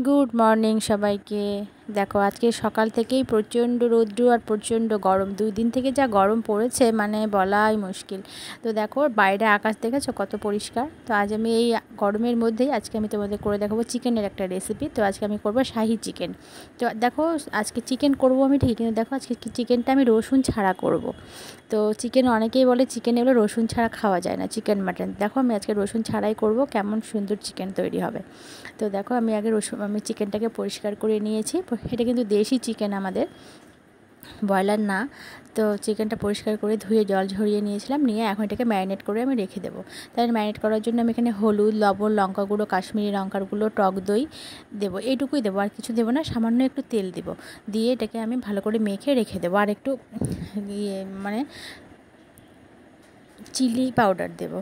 Good morning সবাইকে। দেখো আজকে সকাল থেকেই প্রচণ্ড রৌদ্র আর প্রচণ্ড গরম, 2 দিন থেকে যা গরম পড়েছে মানে বলাই মুশকিল। তো দেখো বাইরে আকাশ দেখেছো কত পরিষ্কার। তো আজ আমি এই গরমের মধ্যেই আজকে আমি তোমাদের করে দেখাবো চিকেনের একটা রেসিপি। তো আজকে আমি করবো শাহি চিকেন। তো দেখো আজকে চিকেন করবো আমি ঠিক, কিন্তু দেখো আজকে চিকেনটা আমি রসুন ছাড়া করব। তো চিকেন অনেকেই বলে চিকেন এগুলো রসুন ছাড়া খাওয়া যায় না, চিকেন মাটন। দেখো আমি আজকে রসুন ছাড়াই করব, কেমন সুন্দর চিকেন তৈরি হবে। তো দেখো আমি আগে আমি চিকেনটাকে পরিষ্কার করে নিয়েছি। এটা কিন্তু দেশি চিকেন আমাদের, ব্রয়লার না। তো চিকেনটা পরিষ্কার করে ধুয়ে জল ঝরিয়ে নিয়েছিলাম, নিয়ে এখন এটাকে ম্যারিনেট করে আমি রেখে দেবো। তাই ম্যারিনেট করার জন্য আমি এখানে হলুদ, লবণ, লঙ্কা গুঁড়ো, কাশ্মীরি লঙ্কার গুঁড়ো, টক দই দেবো, এইটুকুই দেবো, আর কিছু দেবো না। সামান্য একটু তেল দেবো, দিয়ে এটাকে আমি ভালো করে মেখে রেখে দেবো। আর একটু মানে চিলি পাউডার দেবো।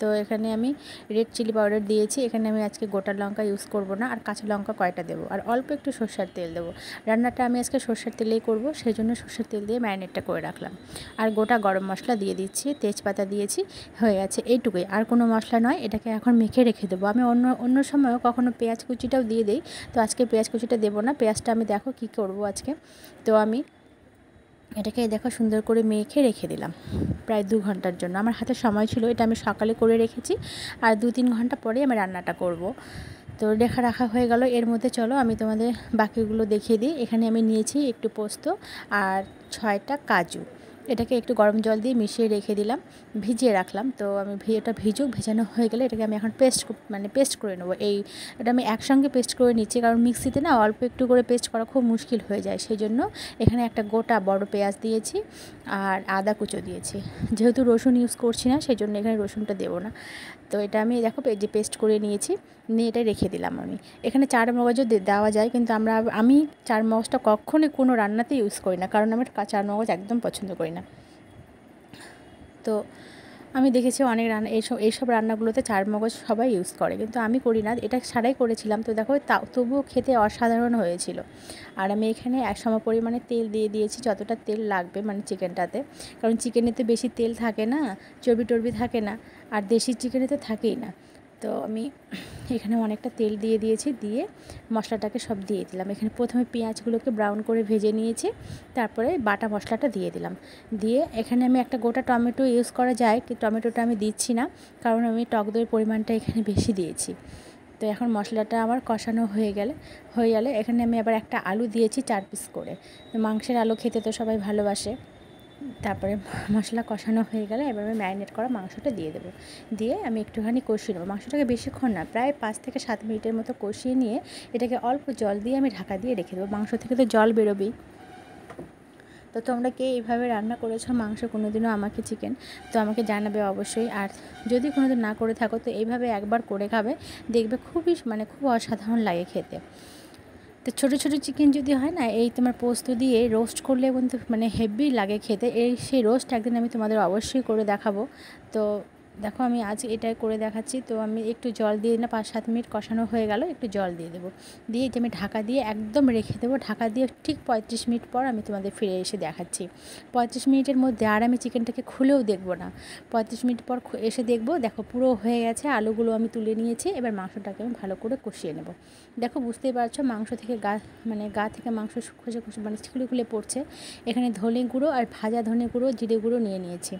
তো এখানে আমি রেড চিলি পাউডার দিয়েছি। এখানে আমি আজকে গোটা লঙ্কা ইউজ করব না, আর কাঁচা লঙ্কা কয়টা দেবো, আর অল্প একটু সর্ষের তেল দেবো। রান্নাটা আমি আজকে সর্ষের তেলেই করব, সেই জন্য সর্ষের তেল দিয়ে ম্যারিনেটটা করে রাখলাম। আর গোটা গরম মশলা দিয়ে দিচ্ছি, তেজপাতা দিয়েছি, হয়ে গেছে এইটুকুই, আর কোনো মশলা নয়। এটাকে এখন মেখে রেখে দেবো। আমি অন্য সময়ও কখনো পেঁয়াজ কুচিটাও দিয়ে দিই, তো আজকে পেঁয়াজ কুচিটা দেবো না। পেঁয়াজটা আমি দেখো কী করব আজকে। তো আমি এটাকে দেখো সুন্দর করে মেখে রেখে দিলাম প্রায় 2 ঘন্টার জন্য। আমার হাতে সময় ছিল, এটা আমি সকালে করে রেখেছি, আর 2-3 ঘন্টা পরে আমি রান্নাটা করব। তো রাখা হয়ে গেল। এর মধ্যে চলো আমি তোমাদের বাকিগুলো দেখিয়ে দিই। এখানে আমি নিয়েছি একটু পোস্ত আর 6টা কাজু। এটাকে একটু গরম জল দিয়ে মিশিয়ে রেখে দিলাম, ভিজিয়ে রাখলাম। তো আমি এটা ভেজানো হয়ে গেলে এটাকে আমি এখন পেস্ট করে নেবো। এটা আমি একসঙ্গে পেস্ট করে নিচ্ছি, কারণ মিক্সিতে না অল্প একটু করে পেস্ট করা খুব মুশকিল হয়ে যায়। সেই জন্য এখানে একটা গোটা বড় পেঁয়াজ দিয়েছি, আর আদা কুচো দিয়েছি। যেহেতু রসুন ইউজ করছি না, সেই জন্য এখানে রসুনটা দেবো না। তো এটা আমি দেখো যে পেস্ট করে নিয়েছি, নিয়ে এটা রেখে দিলাম। আমি এখানে চার মগজও দেওয়া যায়, কিন্তু আমি চার মগজটা কখনোই কোনো রান্নাতে ইউজ করি না, কারণ আমি চার মগজ একদম পছন্দ করি না। তো আমি দেখেছি অনেক রান্না এইসব রান্নাগুলোতে চার মগজ সবাই ইউজ করে, কিন্তু আমি করি না। এটা ছাড়াই করেছিলাম। তো দেখো তবুও খেতে অসাধারণ হয়েছিল। আর আমি এখানে এক সম পরিমাণে তেল দিয়ে দিয়েছি, যতটা তেল লাগবে মানে চিকেনটাতে, কারণ চিকেনে তো বেশি তেল থাকে না, চর্বি টর্বি থাকে না, আর দেশি চিকেনে তো থাকেই না। তো আমি এখানে অনেকটা তেল দিয়ে দিয়েছি, দিয়ে মশলাটাকে সব দিয়ে দিলাম। এখানে প্রথমে পেঁয়াজগুলোকে ব্রাউন করে ভেজে নিয়েছি, তারপরে বাটা মশলাটা দিয়ে দিলাম। দিয়ে এখানে আমি একটা গোটা টমেটো ইউজ করা যায়, কিন্তু টমেটোটা আমি দিচ্ছি না, কারণ আমি টক দইয়ের পরিমাণটা এখানে বেশি দিয়েছি। তো এখন মশলাটা আমার কষানো হয়ে গেলে এখানে আমি আবার একটা আলু দিয়েছি 4 পিস করে। মাংসের আলু খেতে তো সবাই ভালোবাসে। তারপরে মশলা কষানো হয়ে গেলে এবার আমি ম্যারিনেট করা মাংসটা দিয়ে দেবো। দিয়ে আমি একটুখানি কষিয়ে নেবো। মাংসটাকে বেশিক্ষণ না, প্রায় 5 থেকে 7 মিনিটের মতো কষিয়ে নিয়ে এটাকে অল্প জল দিয়ে আমি ঢাকা দিয়ে রেখে দেবো। মাংস থেকে তো জল বেরোবেই। তো তোমরা কে এইভাবে রান্না করেছো মাংস কোনো দিনও আমাকে চিকেন, তো আমাকে জানাবে অবশ্যই। আর যদি কোনো দিন না করে থাকো তো এইভাবে একবার করে খাবে, দেখবে খুব অসাধারণ লাগে খেতে। তো ছোটো ছোটো চিকেন যদি হয় না, এই তোমার পোস্ত দিয়ে রোস্ট করলে কিন্তু হেভি লাগে খেতে। সেই রোস্ট একদিন আমি তোমাদের অবশ্যই করে দেখাবো। তো দেখো আমি আজ এটাই করে দেখাচ্ছি। তো আমি একটু জল দিয়ে 5-7 মিনিট কষানো হয়ে গেল, একটু জল দিয়ে দেবো, দিয়ে এটা আমি ঢাকা দিয়ে একদম রেখে দেবো। ঢাকা দিয়ে ঠিক 35 মিনিট পর আমি তোমাদের ফিরে এসে দেখাচ্ছি। 35 মিনিটের মধ্যে আর আমি চিকেনটাকে খুলেও দেখবো না। 35 মিনিট পর এসে দেখবো, দেখো পুরো হয়ে গেছে, আলুগুলো আমি তুলে নিয়েছি। এবার মাংসটাকে আমি ভালো করে কষিয়ে নেব। দেখো বুঝতেই পারছো মাংস থেকে গা থেকে মাংস খসে খুলে পড়ছে। এখানে ধনে গুঁড়ো আর ভাজা ধনে গুঁড়ো, জিরে গুঁড়ো নিয়ে নিয়েছি।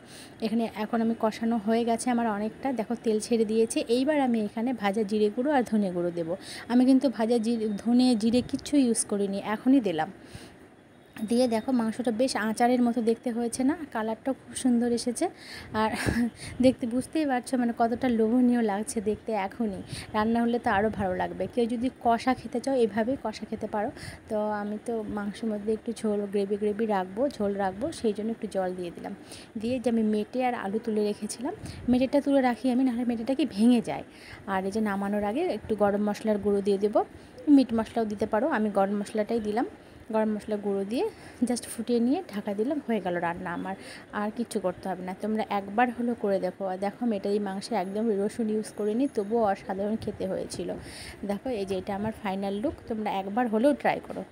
এখানে এখন আমি কষানো হয়ে গেছে আমার অনেকটা, দেখো তেল ছেড়ে দিয়েছে। এইবার আমি এখানে ভাজা জিরে গুঁড়ো আর ধনে গুঁড়ো দেবো। আমি কিন্তু ভাজা ধনে জিরে কিচ্ছু ইউজ করিনি, এখনই দিলাম। দিয়ে দেখো মাংসটা বেশ আচারের মতো দেখতে হয়েছে না, কালারটাও খুব সুন্দর এসেছে। আর দেখতে বুঝতেই পারছো কতটা লোভনীয় লাগছে দেখতে। এখনই রান্না হলে তো আরও ভালো লাগবে। কেউ যদি কষা খেতে চাও এভাবেই কষা খেতে পারো। তো আমি তো মাংসের মধ্যে একটু গ্রেভি ঝোল রাখবো, সেই জন্য একটু জল দিয়ে দিলাম। দিয়ে যে আমি মেটে আর আলু তুলে রেখেছিলাম, মেটেটা তুলে রাখি আমি, নাহলে মেটেটা কি ভেঙে যায়। আর এই যে নামানোর আগে একটু গরম মশলার গুঁড়ো দিয়ে দেবো, মিট মশলাও দিতে পারো, আমি গরম মশলাটাই দিলাম। গরম মশলা গুঁড়ো দিয়ে জাস্ট ফুটিয়ে নিয়ে ঢাকা দিলাম, হয়ে গেল রান্না আমার। আর কিচ্ছু করতে হবে না। তোমরা একবার হলো করে দেখো। আর দেখো মেটারি মাংসে একদম রসুন ইউজ করিনি, তবুও অসাধারণ খেতে হয়েছিল। দেখো এই যে এটা আমার ফাইনাল লুক, তোমরা একবার হলেও ট্রাই করো।